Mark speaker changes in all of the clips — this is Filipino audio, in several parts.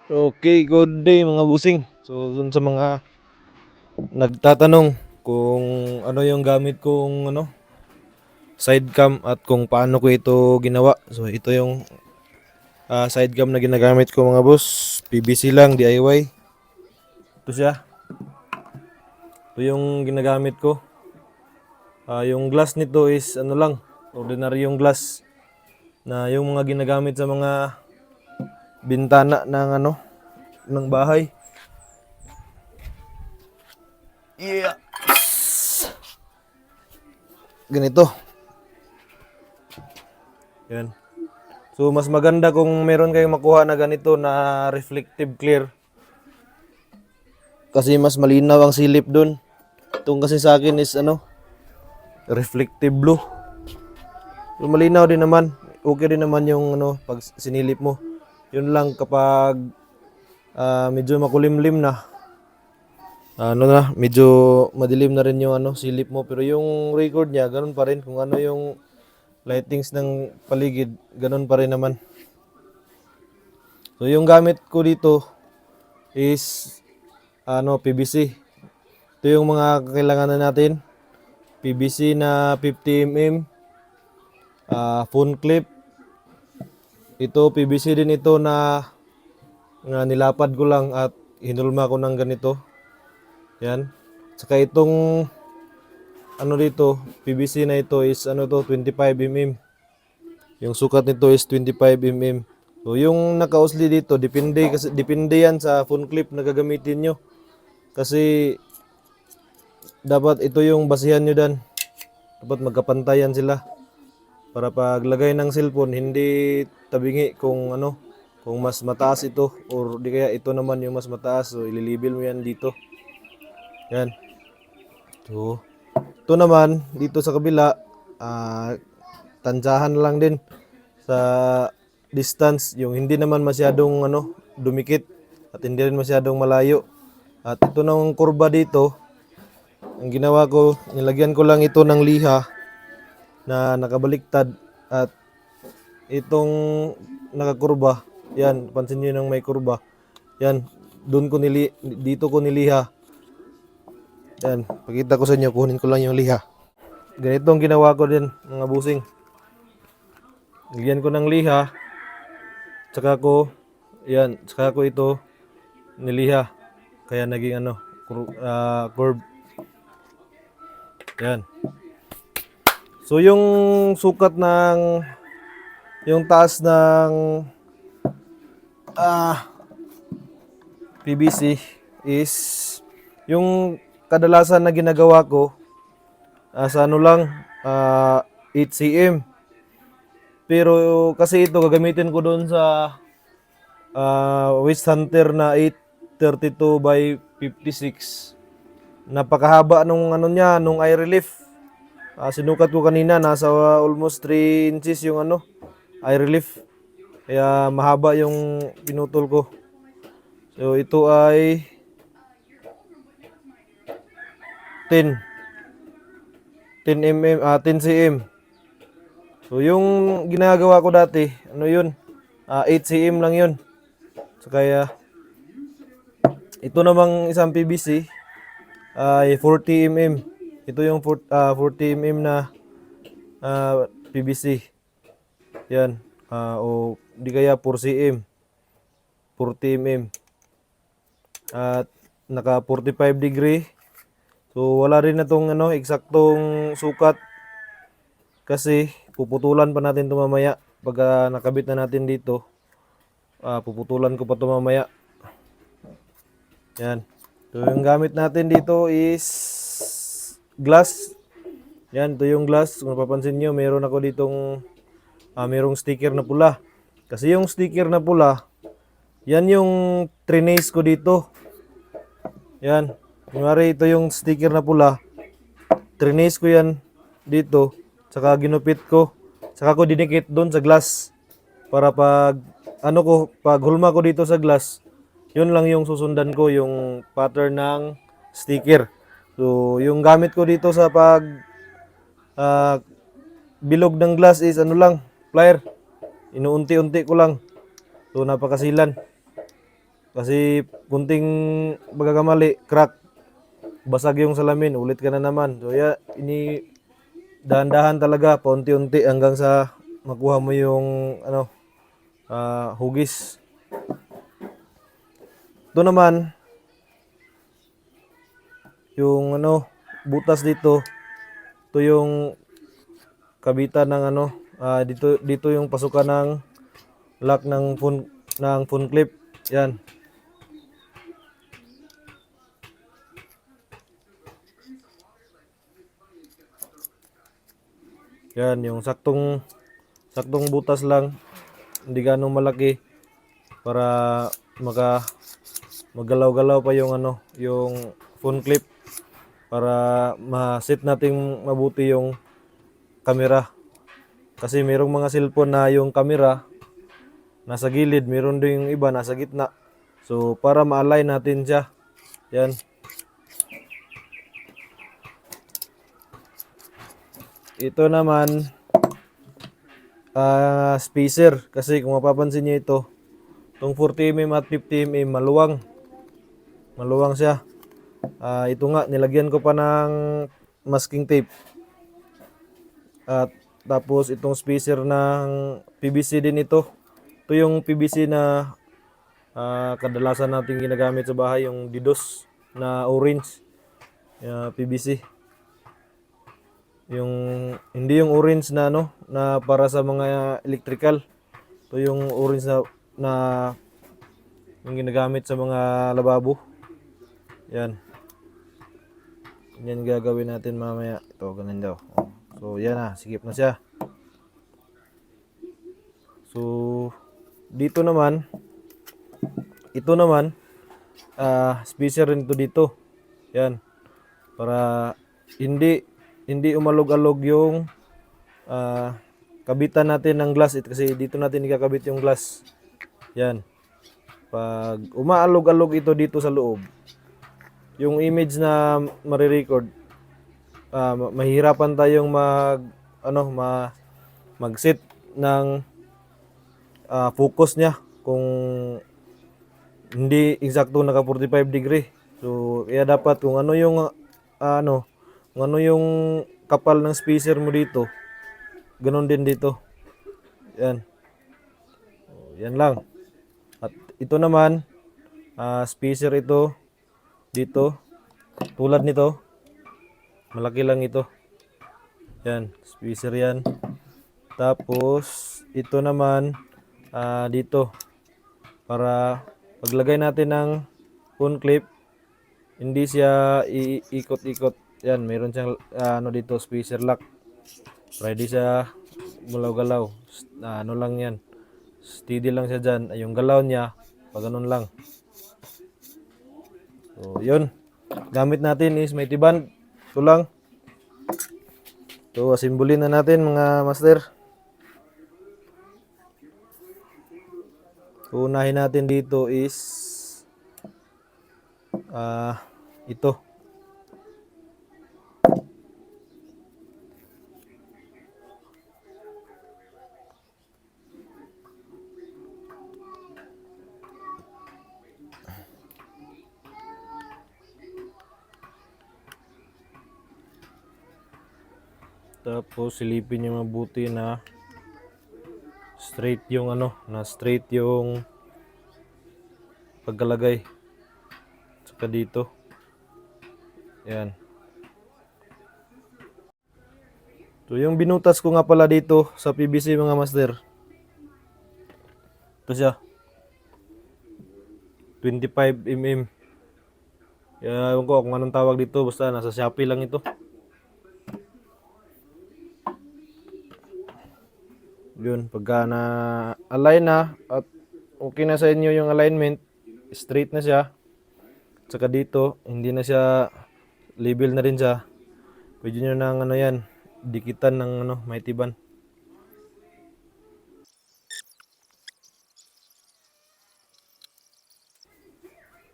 Speaker 1: Okay, good day mga busing. So, dun sa mga nagtatanong kung ano yung gamit kong sidecam at kung paano ko ito ginawa. So, ito yung sidecam na ginagamit ko mga boss. PVC lang, DIY. Ito siya. Ito yung ginagamit ko. Yung glass nito is ano lang, ordinary yung glass na yung mga ginagamit sa mga bintana ng ng bahay. Yeah. Ganito. Yan. So mas maganda kung meron kayong makuha na ganito na reflective clear. Kasi mas malinaw ang silip dun. Itong kasi sa akin is reflective blue. So malinaw din naman. Okay din naman yung pag sinilip mo. Yun lang kapag medyo makulimlim na. Medyo madilim na rin yung silip mo. Pero yung record niya, ganun pa rin. Kung ano yung lightings ng paligid, ganun pa rin naman. So yung gamit ko dito is PVC. Ito yung mga kailangan natin. PVC na 50mm, phone clip. Ito PVC din ito na nilapad ko lang at hinulma ko ng ganito. Yan. Saka itong dito, PVC na ito is 25mm. Yung sukat nito is 25mm. So yung nakausli dito, depende yan sa phone clip na gagamitin nyo. Kasi dapat ito yung basihan nyo dan. Dapat magkapantayan sila. Para paglagay ng cellphone, hindi tabingi kung kung mas mataas ito or di kaya ito naman yung mas mataas. So ililibel mo yan dito. Yan. So ito naman dito sa kabila, tansyahan lang din sa distance, yung hindi naman masyadong dumikit at hindi rin masyadong malayo. At ito ng kurba dito, ang ginawa ko, nilagyan ko lang ito ng liha na nakabaliktad at itong nakakurba, yan, pansin niyo nang may kurba. Yan, dito ko niliha. Yan, pakita ko sa inyo, kunin ko lang yung liha. Ganito ang ginawa ko din, mga busing. Nilagyan ko ng liha, tsaka ko ito niliha. Kaya naging curve. Yan. So yung sukat ng yung taas ng PVC is yung kadalasan na ginagawa ko sa 8 cm. Pero kasi ito gagamitin ko doon sa West Hunter na 832 by 56. Napakahaba nung nung eye relief. Sinukat ko kanina, nasa almost 3 inches yung eye relief. Kaya mahaba yung pinutol ko. So ito ay 10 mm, 10 cm. So yung ginagawa ko dati, 8 cm lang yun. So kaya ito namang isang PVC ay 40 mm. Ito yung 40 mm na PVC. Yan. O di kaya 4 cm. 40 mm. At naka 45 degree. So wala rin na tong eksaktong sukat kasi puputulan pa natin ito mamaya. Pag nakabit na natin dito, puputulan ko pa ito mamaya. Yan. So yung gamit natin dito is glass. Yan, ito yung glass. Kung napapansin nyo, meron ako ditong merong sticker na pula. Kasi yung sticker na pula, yan yung trinace ko dito. Yan. Kunwari ito yung sticker na pula. Trinace ko yan dito. Saka ginupit ko. Saka ko dinikit doon sa glass. Para pag hulma ko dito sa glass, yun lang yung susundan ko, yung pattern ng sticker. So, yung gamit ko dito sa bilog ng glass is plier. Inuunti-unti ko lang. So, napakasilan. Kasi kunting pagkakamali, crack, basag yung salamin, ulit ka na naman. So ini dahan-dahan talaga, paunti-unti hanggang sa makuha mo yung hugis. Ito naman, yung butas dito, ito yung kabitan ng dito yung pasukan ng lock ng phone clip. Yan. Yan yung saktong butas lang, hindi ganong malaki para magalaw-galaw pa yung yung phone clip para ma-set natin mabuti yung camera. Kasi merong mga cellphone na yung camera nasa gilid, meron din yung iba nasa gitna. So para ma-align natin siya. Yan. Ito naman spacer, kasi kung mapapansin niyo ito, itong 40mm at 50mm maluwang siya. Ito nga, nilagyan ko pa ng masking tape. At tapos itong spacer ng PVC din ito. Ito yung PVC na kadalasan natin ginagamit sa bahay, yung Didos na orange PVC. Yung hindi yung orange na na para sa mga electrical. Ito yung orange na yung ginagamit sa mga lababo. Yan. Yan gagawin natin mamaya. Ito, ganun daw. So, yan na. Sikip na siya. So, dito naman, ito naman, spacer rin to dito. Yan. Para hindi umalog-alog yung kabitan natin ng glass. Kasi dito natin ikakabit yung glass. Yan. Pag umaalog-alog ito dito sa loob, yung image na marirecord, mahirapan tayong mag-set ng focus niya kung hindi eksakto naka 45 degree. So kaya dapat kung ano yung kapal ng spacer mo dito, ganun din dito. Yan. Yan lang. At ito naman, spacer ito dito, tulad nito, malaki lang ito. Yan, spacer yan. Tapos ito naman dito, para paglagay natin ng phone clip, hindi siya iikot-ikot. Yan, meron siyang dito, spacer lock. Ready siya galaw-galaw. Lang yan. Steady lang siya dyan. Yung galaw niya, pag ganun lang. So, yun. Gamit natin is mighty band. Ito lang. So, asimbulin na natin mga master. So, unahin natin dito is ito. Tapos silipin niyo mabuti na straight yung straight yung pagkalagay. Saka dito. Yan. So yung binutas ko nga pala dito sa PVC mga master. Ito siya. 25mm. Ewan ko kung anong tawag dito, basta nasa Shopee lang ito. Yun, pagka na-align na at okay na sa inyo yung alignment, straight na siya. Saka dito, hindi na siya level na rin siya. Pwede nyo nang yan, dikitan ng mighty band.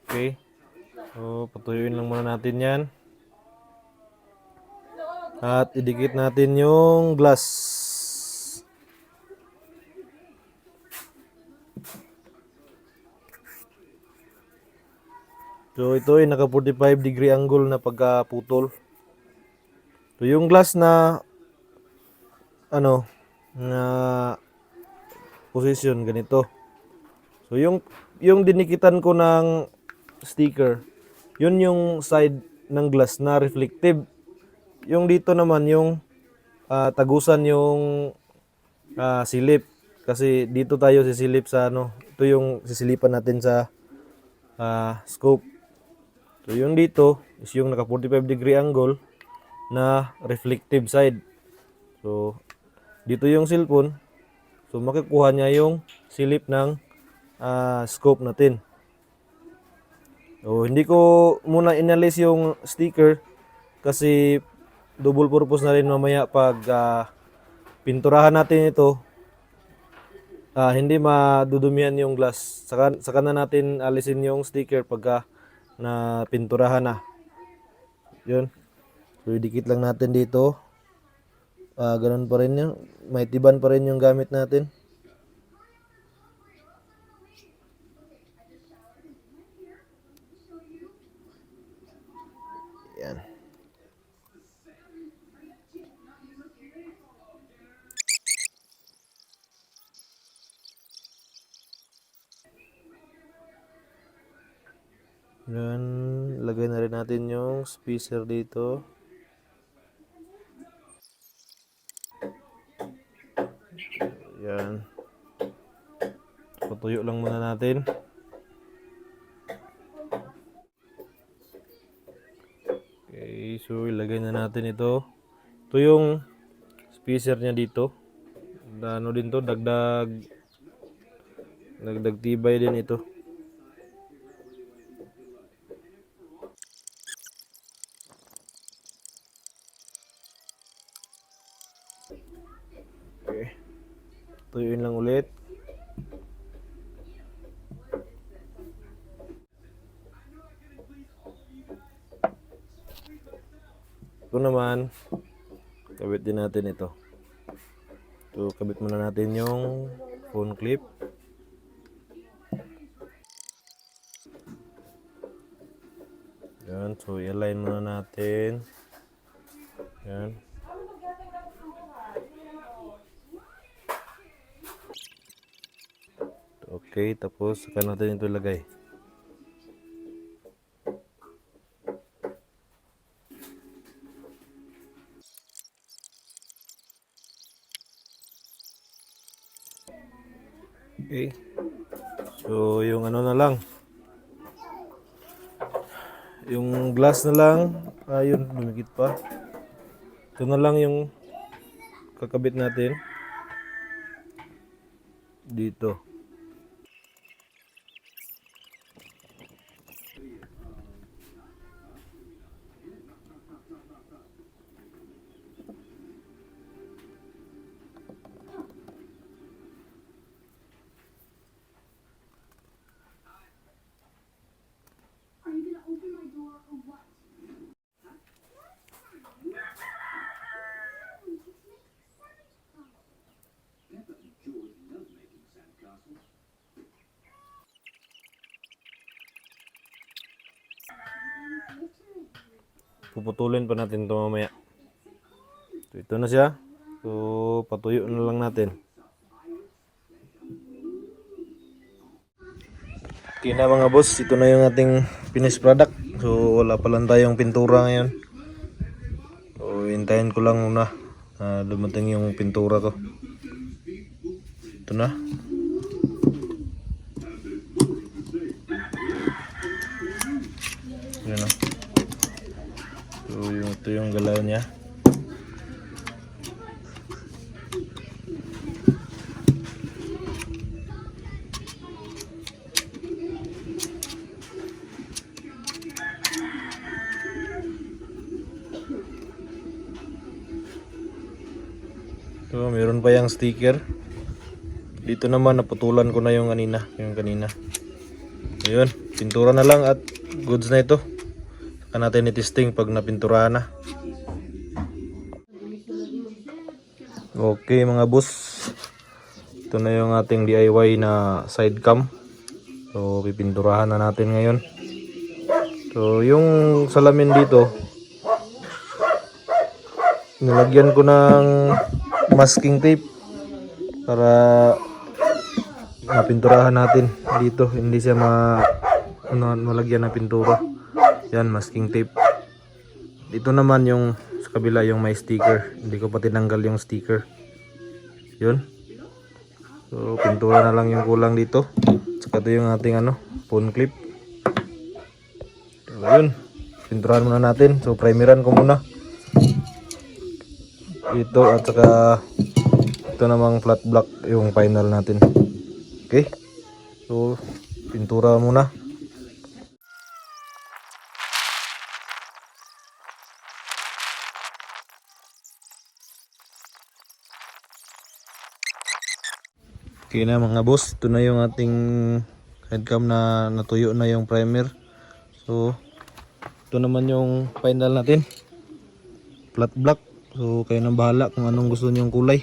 Speaker 1: Okay. So, patuyuin lang muna natin yan. At idikit natin yung glass. So ito ay naka 45 degree angle na pagkaputol. So yung glass na ano na position ganito. So yung dinikitan ko ng sticker, yun yung side ng glass na reflective. Yung dito naman yung tagusan yung silip. Kasi dito tayo sisilip sa ano, ito yung sisilipan natin sa scope. So yung dito is yung naka 45 degree angle na reflective side. So dito yung cellphone. So makukuha niya yung silip ng scope natin. So hindi ko muna inalis yung sticker kasi double purpose na rin mamaya pag pinturahan natin ito. Hindi madudumihan yung glass. Saka na natin alisin yung sticker pagka na pinturahan na. Yun. So idikit lang natin dito. Ganun pa rin yun. May tiban pa rin yung gamit natin. Yan. Yan. Lagay na rin natin yung spacer dito. Yan. Patuyo lang muna natin. Okay, so ilagay na natin ito. Ito yung spacer niya dito. Ano din to, dagdag tibay din ito. Okay. Tuyuin lang ulit. Ito naman, kabit din natin ito. So, kabit muna natin yung phone clip. Yan, so i-align muna natin. Yan. Okay, tapos saka natin ito ilagay. Okay. So, yung ano na lang. Yung glass na lang. Ayun, lumikit pa. Ito na lang yung kakabit natin. Dito. Puputulin pa natin ito mamaya. So, ito na siya. So, patuyo na lang natin. Okay na mga boss, ito na yung ating finished product. So, wala pa lang tayong pintura ngayon. So, hintayin ko lang muna na dumating yung pintura ko. Ito na. Yun na. So, ito yung galaw niya. So, meron pa yung sticker. Dito naman naputulan ko na yung kanina. Ayun, pintura na lang at goods na ito. Saka natin i-testing pag napinturahan na. Okay mga boss. Ito na yung ating DIY na side cam. So, pipinturahan na natin ngayon. So, yung salamin dito, nilagyan ko ng masking tape para mapinturahan natin dito, hindi siya malagyan ng pintura. Yan, masking tape. Dito naman yung sa kabila yung may sticker, hindi ko pa tinanggal yung sticker. Yun. So pintura na lang yung kulang dito. Saka ito yung ating phone clip. So yun, pinturahan muna natin. So primeran ko muna ito, at saka ito namang flat black yung final natin. Okay, so pintura muna. Okay na mga boss, ito na yung ating headcam na natuyo na yung primer. So ito naman yung final natin, flat black. So kayo nang bahala kung anong gusto niyong kulay.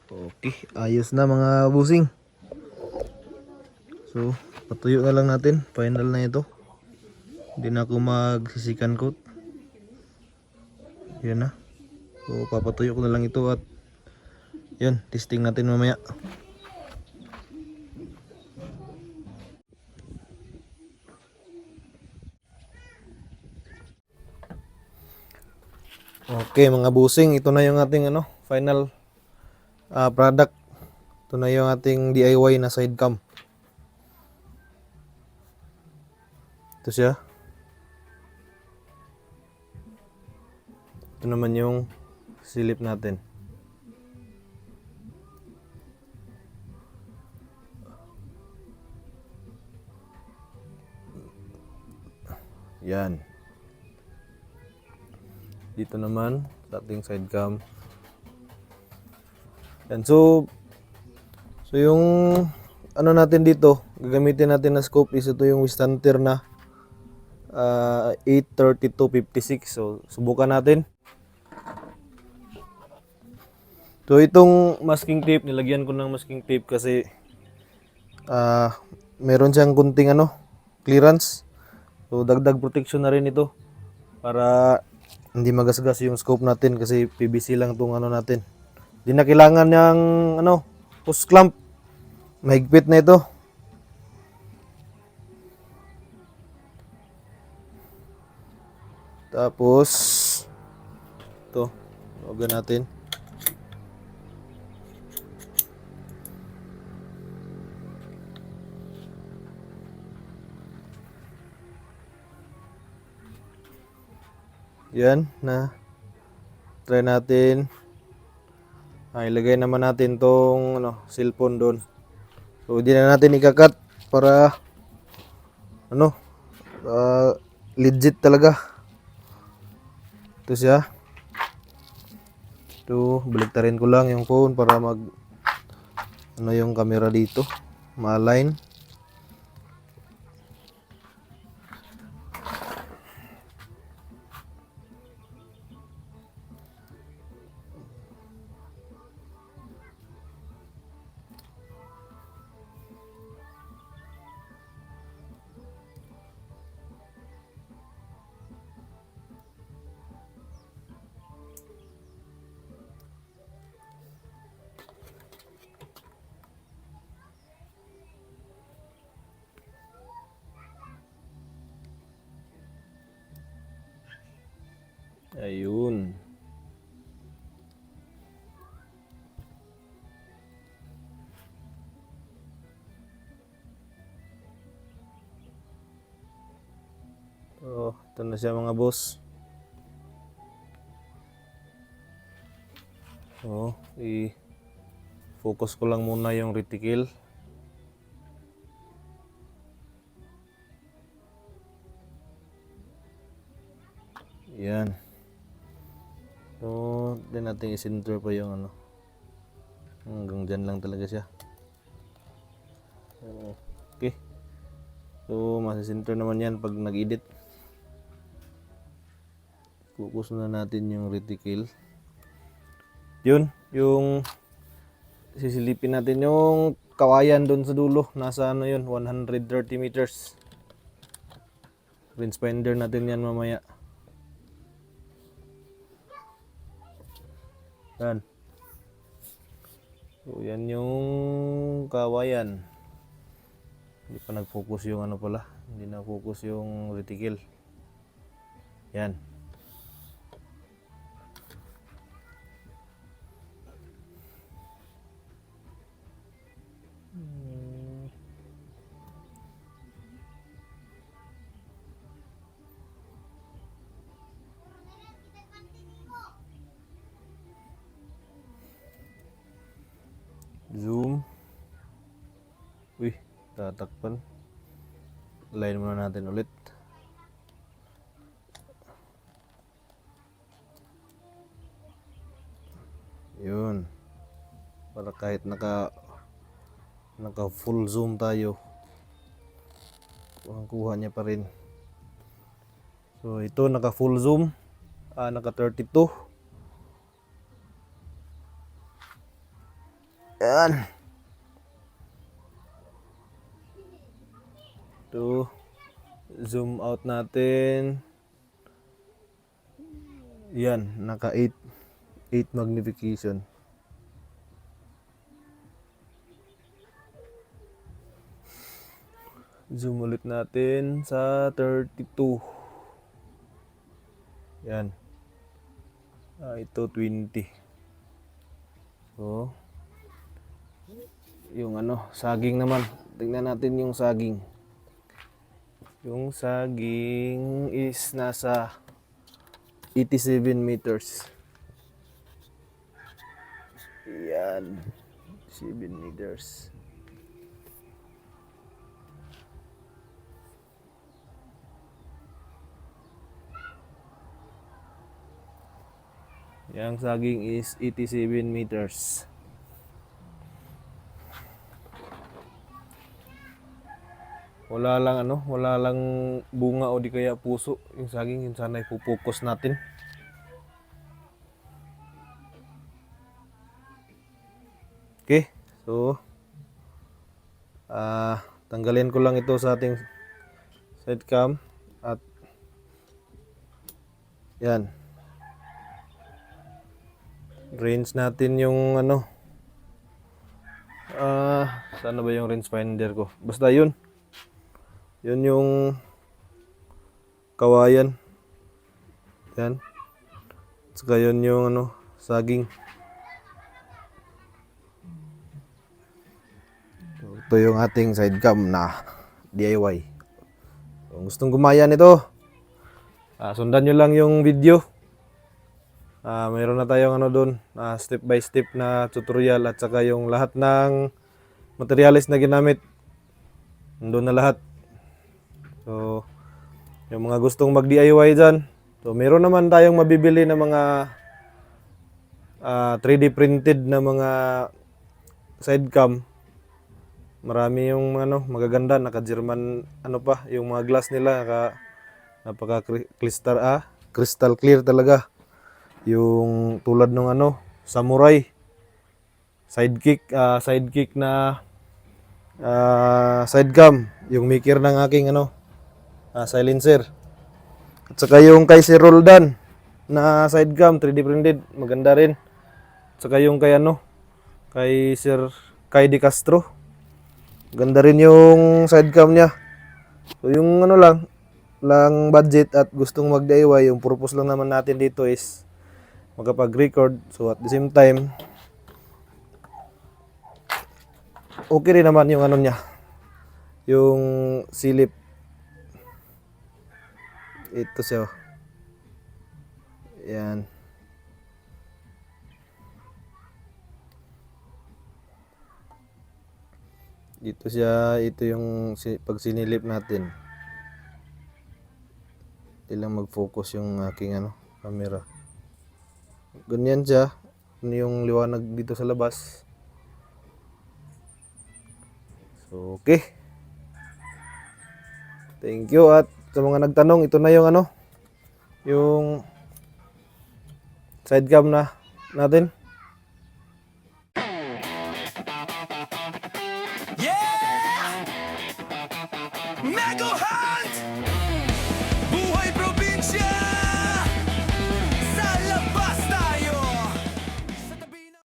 Speaker 1: Okay, ayos na mga busing. So patuyo na lang natin, final na ito. Hindi na ako magsisikan coat. Yan na. So papatuyo ko na lang ito at yun, testing natin mamaya. Okay mga busing, ito na yung ating final product. Ito na yung ating DIY na side cam. Ito siya. Ito naman yung silip natin. Yan. Dito naman sa ating side cam. Yan. So yung natin dito, gagamitin natin na scope is ito yung Wistanter na 832-56. So subukan natin. So itong masking tape, nilagyan ko ng masking tape kasi meron siyang kunting clearance. So dagdag protection na rin ito para hindi magasgas yung scope natin kasi PVC lang tong natin. Hindi na kailangan ng hose clamp. Mahigpit na ito. Tapos ito, huwag natin. Yan na. Try natin. Ilagay naman natin tong cellphone doon. So hindi na natin ikakat para legit talaga. Ito siya. Ito, baliktarin ko lang yung phone para yung camera dito ma-align. Ayun. Oh, ito na siya mga boss. Oh, i-focus ko lang muna yung reticle. Yan. So, din natin i-center pa yung hanggang dyan lang talaga siya. Okay. So, masi-center naman yan pag nag-edit. Focus na natin yung reticle. Yun, yung sisilipin natin yung kawayan doon sa dulo. Nasa ano yun, 130 meters. Range finder natin yan mamaya. Yan. So, yan yung kawayan. Hindi pa nag-focus yung ano pala. Hindi na-focus yung reticle. Yan. Zoom. Uy, tatakpan. Line muna natin ulit. Yun. Para kahit naka full zoom tayo, kuha niya pa rin. So ito naka full zoom, naka 32. Yan. Ito, zoom out natin. Yan, naka 8 magnification. Zoom ulit natin sa 32. Yan. Ito 20. So, yung ano, saging naman. Tingnan natin yung saging. Yung saging is nasa 87 meters. Yan. 7 meters. Yang saging is 87 meters. Wala lang bunga o di kaya puso yung saging, yun sana ipo-focus natin. Okay, so tanggalin ko lang ito sa ating side cam at yan. Range natin yung ano. Sana ba yung range finder ko? Basta yun. Yun yung kawayan. Yan. Saka yun yung ano, saging. Ito yung ating side cam na DIY. Kung gustong gumaya nito, sundan nyo lang yung video. Mayroon na tayong ano doon, step by step na tutorial at saka yung lahat ng materials na ginamit. Nandun na lahat. So, yung mga gustong mag-DIY dyan, so meron naman tayong mabibili na mga 3D printed na mga side cam. Marami yung ano, magaganda, naka-German ano pa, yung mga glass nila napaka crystal clear talaga. Yung tulad ng ano, samurai sidekick na side cam, yung maker ng aking ano, silencer. At saka yung kay Sir Roldan na side cam 3D printed, maganda rin. At saka yung kay ano, kay Sir Kai De Castro, ganda rin yung side cam niya. So yung ano lang budget at gustong mag-DIY, yung purpose lang naman natin dito is makapag-record. So at the same time, okay rin naman yung ano niya, yung silip. Ito siya. Yan. Dito siya, ito yung pag sinilip natin. Ilang mag-focus yung aking ano, camera. Ganyan siya. Ano yung liwanag dito sa labas. So, okay. Thank you. At sa mga nagtanong, ito na yung ano, yung side cam na natin.
Speaker 2: Yeah! Mega Hunt!